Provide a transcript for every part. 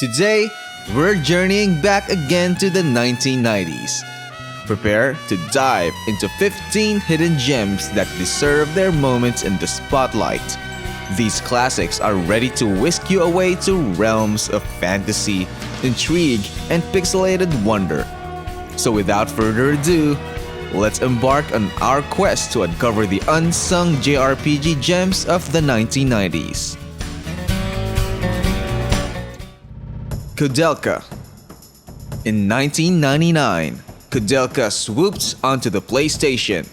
Today, we're journeying back again to the 1990s. Prepare to dive into 15 hidden gems that deserve their moments in the spotlight. These classics are ready to whisk you away to realms of fantasy, intrigue, and pixelated wonder. So without further ado, let's embark on our quest to uncover the unsung JRPG gems of the 1990s. Koudelka. In 1999, Koudelka swooped onto the PlayStation,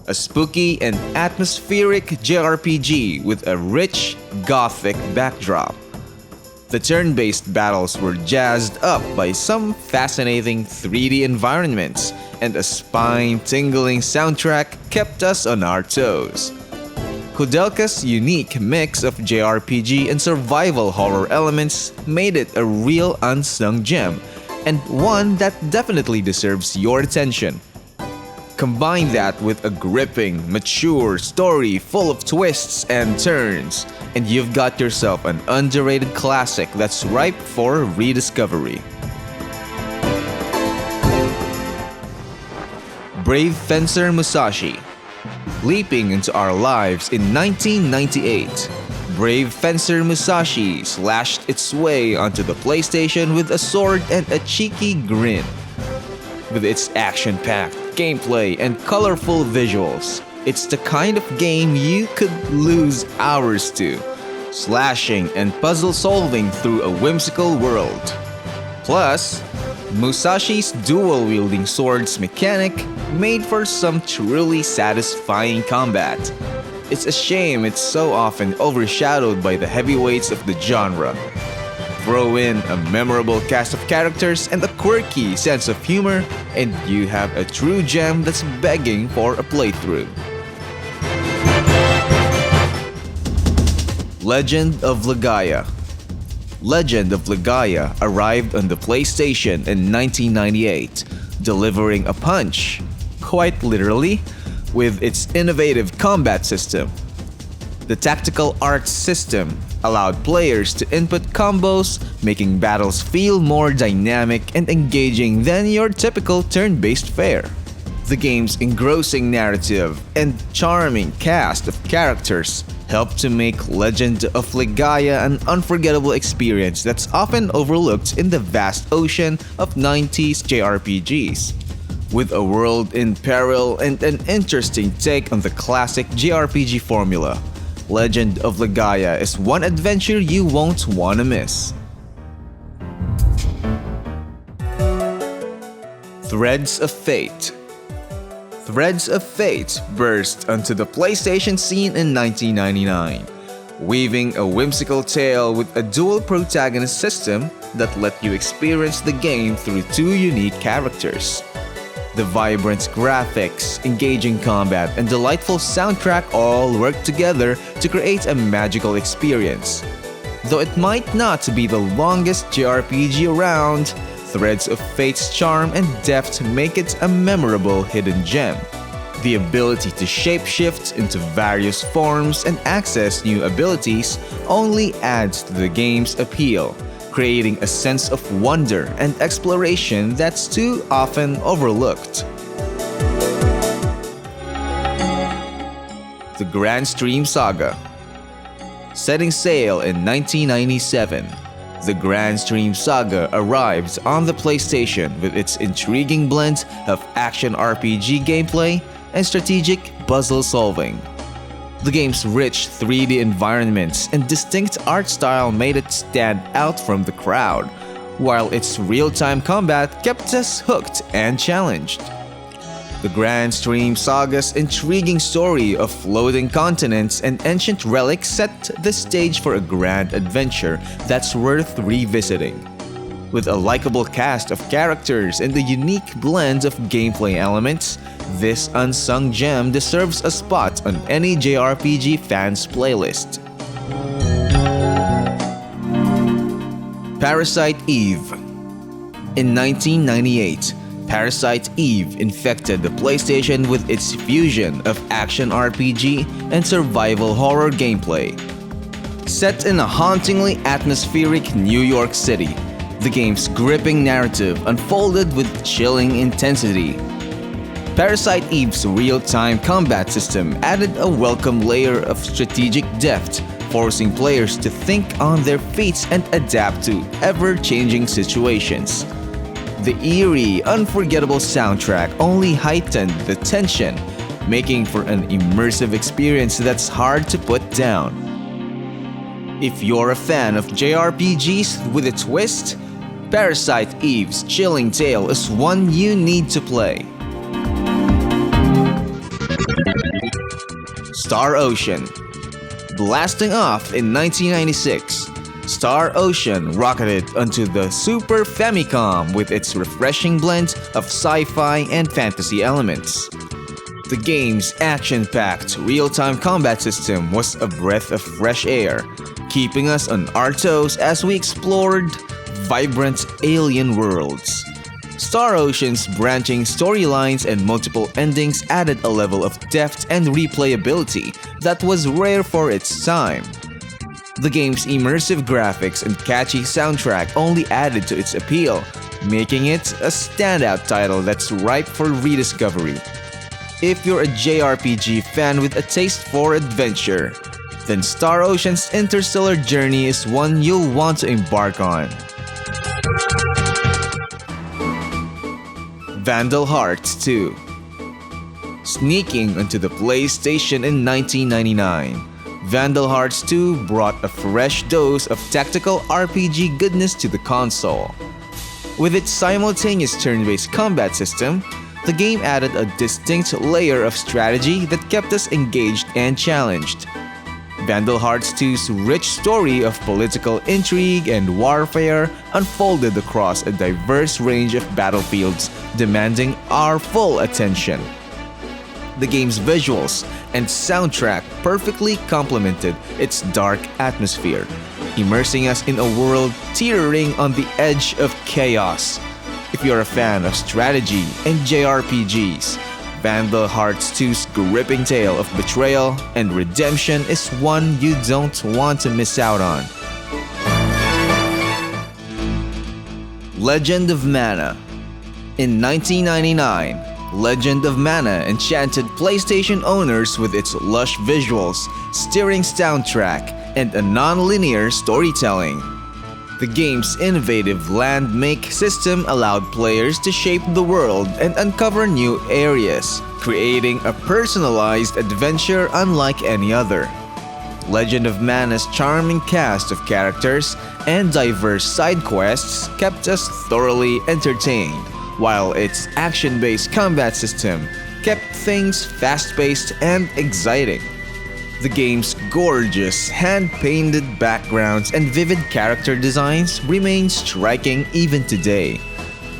a spooky and atmospheric JRPG with a rich, gothic backdrop. The turn-based battles were jazzed up by some fascinating 3D environments, and a spine-tingling soundtrack kept us on our toes. Koudelka's unique mix of JRPG and survival horror elements made it a real unsung gem, and one that definitely deserves your attention. Combine that with a gripping, mature story full of twists and turns, and you've got yourself an underrated classic that's ripe for rediscovery. Brave Fencer Musashi. Leaping into our lives in 1998, Brave Fencer Musashi slashed its way onto the PlayStation with a sword and a cheeky grin. With its action-packed gameplay and colorful visuals, it's the kind of game you could lose hours to, slashing and puzzle-solving through a whimsical world. Plus, Musashi's dual-wielding swords mechanic made for some truly satisfying combat. It's a shame it's so often overshadowed by the heavyweights of the genre. Throw in a memorable cast of characters and a quirky sense of humor, and you have a true gem that's begging for a playthrough. Legend of Legaia. Legend of Legaia arrived on the PlayStation in 1998, delivering a punch, quite literally, with its innovative combat system. The tactical arts system allowed players to input combos, making battles feel more dynamic and engaging than your typical turn-based fare. The game's engrossing narrative and charming cast of characters helped to make Legend of Legaia an unforgettable experience that's often overlooked in the vast ocean of 90s JRPGs. With a world in peril and an interesting take on the classic JRPG formula, Legend of Legaia is one adventure you won't want to miss. Threads of Fate. Threads of Fate burst onto the PlayStation scene in 1999, weaving a whimsical tale with a dual protagonist system that let you experience the game through two unique characters. The vibrant graphics, engaging combat, and delightful soundtrack all work together to create a magical experience. Though it might not be the longest JRPG around, Threads of Fate's charm and depth make it a memorable hidden gem. The ability to shapeshift into various forms and access new abilities only adds to the game's appeal, creating a sense of wonder and exploration that's too often overlooked. The Granstream Saga. Setting sail in 1997, the Granstream Saga arrived on the PlayStation with its intriguing blend of action RPG gameplay and strategic puzzle solving. The game's rich 3D environments and distinct art style made it stand out from the crowd, while its real-time combat kept us hooked and challenged. The Granstream Saga's intriguing story of floating continents and ancient relics set the stage for a grand adventure that's worth revisiting. With a likable cast of characters and a unique blend of gameplay elements, this unsung gem deserves a spot on any JRPG fan's playlist. Parasite Eve. In 1998, Parasite Eve infected the PlayStation with its fusion of action RPG and survival horror gameplay. Set in a hauntingly atmospheric New York City, The game's gripping narrative unfolded with chilling intensity. Parasite Eve's real-time combat system added a welcome layer of strategic depth, forcing players to think on their feet and adapt to ever-changing situations. The eerie, unforgettable soundtrack only heightened the tension, making for an immersive experience that's hard to put down. If you're a fan of JRPGs with a twist, Parasite Eve's chilling tale is one you need to play. Star Ocean. Blasting off in 1996, Star Ocean rocketed onto the Super Famicom with its refreshing blend of sci-fi and fantasy elements. The game's action-packed real-time combat system was a breath of fresh air, keeping us on our toes as we explored vibrant alien worlds. Star Ocean's branching storylines and multiple endings added a level of depth and replayability that was rare for its time. The game's immersive graphics and catchy soundtrack only added to its appeal, making it a standout title that's ripe for rediscovery. If you're a JRPG fan with a taste for adventure, then Star Ocean's interstellar journey is one you'll want to embark on. Vandal Hearts 2. Sneaking onto the PlayStation in 1999, Vandal Hearts 2 brought a fresh dose of tactical RPG goodness to the console. With its simultaneous turn-based combat system, the game added a distinct layer of strategy that kept us engaged and challenged. Vandal Hearts 2's rich story of political intrigue and warfare unfolded across a diverse range of battlefields, demanding our full attention. The game's visuals and soundtrack perfectly complemented its dark atmosphere, immersing us in a world teetering on the edge of chaos. If you're a fan of strategy and JRPGs, Vandal Hearts 2's gripping tale of betrayal and redemption is one you don't want to miss out on. Legend of Mana. In 1999, Legend of Mana enchanted PlayStation owners with its lush visuals, stirring soundtrack, and a non-linear storytelling. The game's innovative land-make system allowed players to shape the world and uncover new areas, creating a personalized adventure unlike any other. Legend of Mana's charming cast of characters and diverse side quests kept us thoroughly entertained, while its action-based combat system kept things fast-paced and exciting. The game's gorgeous, hand-painted backgrounds and vivid character designs remain striking even today,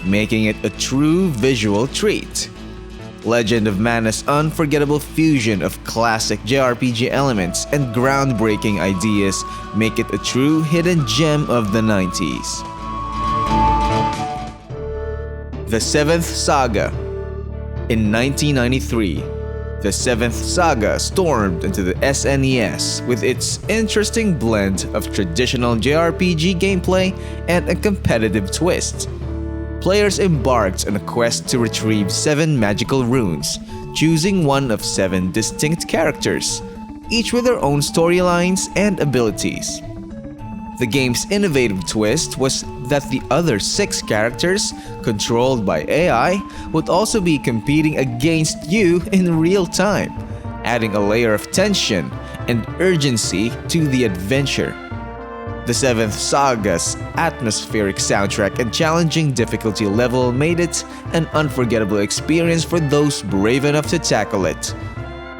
making it a true visual treat. Legend of Mana's unforgettable fusion of classic JRPG elements and groundbreaking ideas make it a true hidden gem of the 90s. The Seventh Saga. In 1993, The Seventh Saga stormed into the SNES with its interesting blend of traditional JRPG gameplay and a competitive twist. Players embarked on a quest to retrieve 7 magical runes, choosing one of 7 distinct characters, each with their own storylines and abilities. The game's innovative twist was that the other 6 characters, controlled by AI, would also be competing against you in real time, adding a layer of tension and urgency to the adventure. The Seventh Saga's atmospheric soundtrack and challenging difficulty level made it an unforgettable experience for those brave enough to tackle it.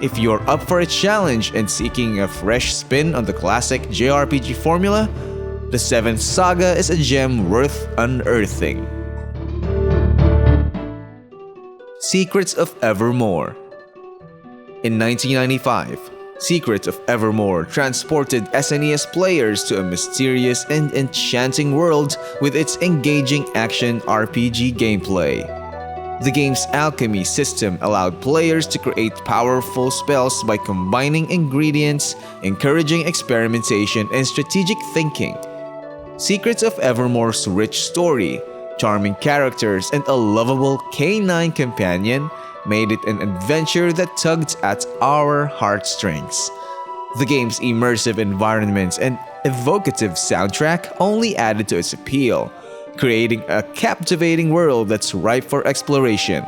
If you're up for a challenge and seeking a fresh spin on the classic JRPG formula, The Seventh Saga is a gem worth unearthing. Secrets of Evermore. In 1995, Secrets of Evermore transported SNES players to a mysterious and enchanting world with its engaging action RPG gameplay. The game's alchemy system allowed players to create powerful spells by combining ingredients, encouraging experimentation and strategic thinking. Secrets of Evermore's rich story, charming characters, and a lovable K9 companion made it an adventure that tugged at our heartstrings. The game's immersive environments and evocative soundtrack only added to its appeal, creating a captivating world that's ripe for exploration.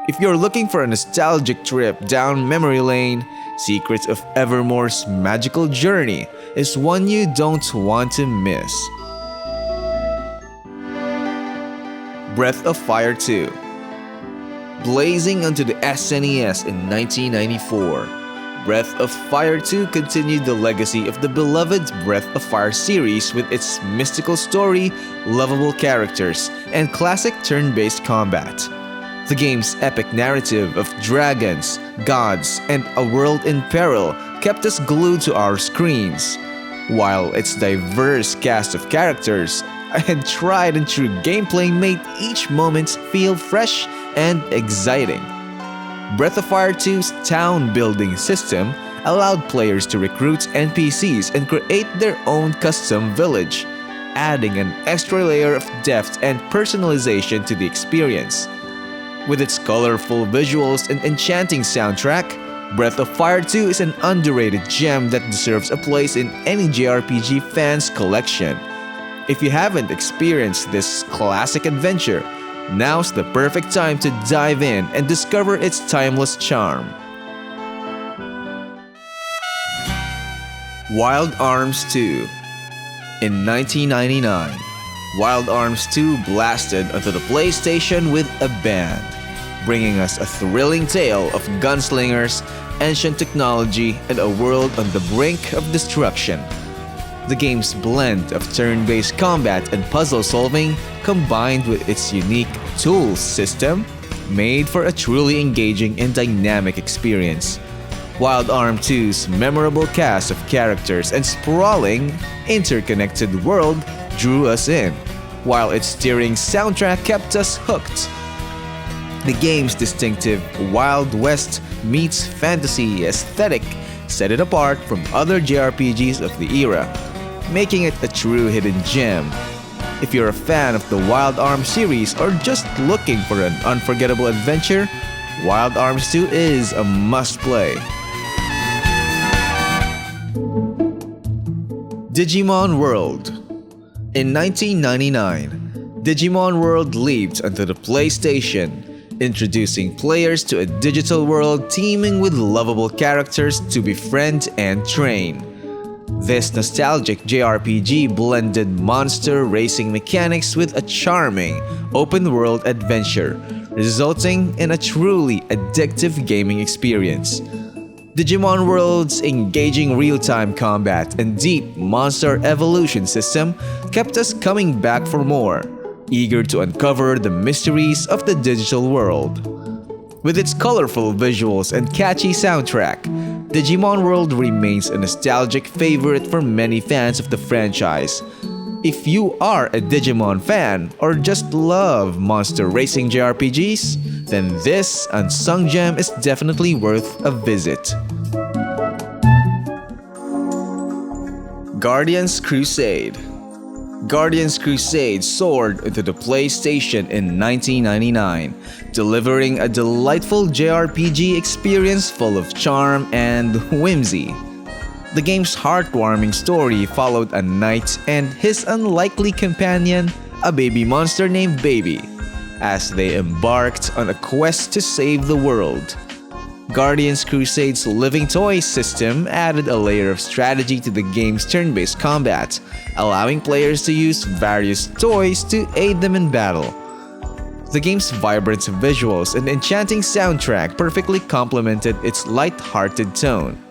If you're looking for a nostalgic trip down memory lane, Secrets of Evermore's magical journey is one you don't want to miss. Breath of Fire 2. Blazing onto the SNES in 1994, Breath of Fire 2 continued the legacy of the beloved Breath of Fire series with its mystical story, lovable characters, and classic turn-based combat. The game's epic narrative of dragons, gods, and a world in peril kept us glued to our screens, while its diverse cast of characters and tried-and-true gameplay made each moment feel fresh and exciting. Breath of Fire 2's town-building system allowed players to recruit NPCs and create their own custom village, adding an extra layer of depth and personalization to the experience. With its colorful visuals and enchanting soundtrack, Breath of Fire 2 is an underrated gem that deserves a place in any JRPG fan's collection. If you haven't experienced this classic adventure, now's the perfect time to dive in and discover its timeless charm. Wild Arms 2. In 1999, Wild Arms 2 blasted onto the PlayStation with a bang, bringing us a thrilling tale of gunslingers, ancient technology, and a world on the brink of destruction. The game's blend of turn-based combat and puzzle solving, combined with its unique tools system, made for a truly engaging and dynamic experience. Wild Arms 2's memorable cast of characters and sprawling, interconnected world drew us in, while its stirring soundtrack kept us hooked. The game's distinctive Wild West meets fantasy aesthetic set it apart from other JRPGs of the era, making it a true hidden gem. If you're a fan of the Wild Arms series or just looking for an unforgettable adventure, Wild Arms 2 is a must-play. Digimon World. In 1999, Digimon World leaped onto the PlayStation, introducing players to a digital world teeming with lovable characters to befriend and train. This nostalgic JRPG blended monster racing mechanics with a charming, open-world adventure, resulting in a truly addictive gaming experience. Digimon World's engaging real-time combat and deep monster evolution system kept us coming back for more, eager to uncover the mysteries of the digital world. With its colorful visuals and catchy soundtrack, Digimon World remains a nostalgic favorite for many fans of the franchise. If you are a Digimon fan or just love monster racing JRPGs, then this unsung gem is definitely worth a visit. Guardians Crusade. Guardians Crusade soared into the PlayStation in 1999, delivering a delightful JRPG experience full of charm and whimsy. The game's heartwarming story followed a knight and his unlikely companion, a baby monster named Baby, as they embarked on a quest to save the world. Guardians Crusade's living toys system added a layer of strategy to the game's turn-based combat, allowing players to use various toys to aid them in battle. The game's vibrant visuals and enchanting soundtrack perfectly complemented its light-hearted tone,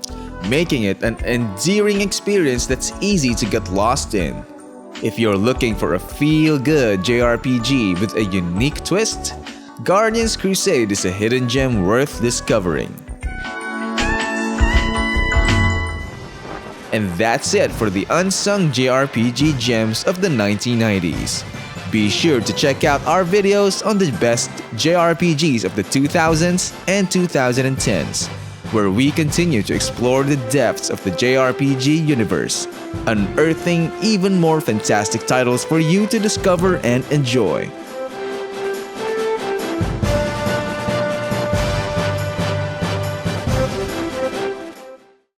making it an endearing experience that's easy to get lost in. If you're looking for a feel-good JRPG with a unique twist, Guardians Crusade is a hidden gem worth discovering. And that's it for the Unsung JRPG Gems of the 1990s. Be sure to check out our videos on the best JRPGs of the 2000s and 2010s. where we continue to explore the depths of the JRPG universe, unearthing even more fantastic titles for you to discover and enjoy.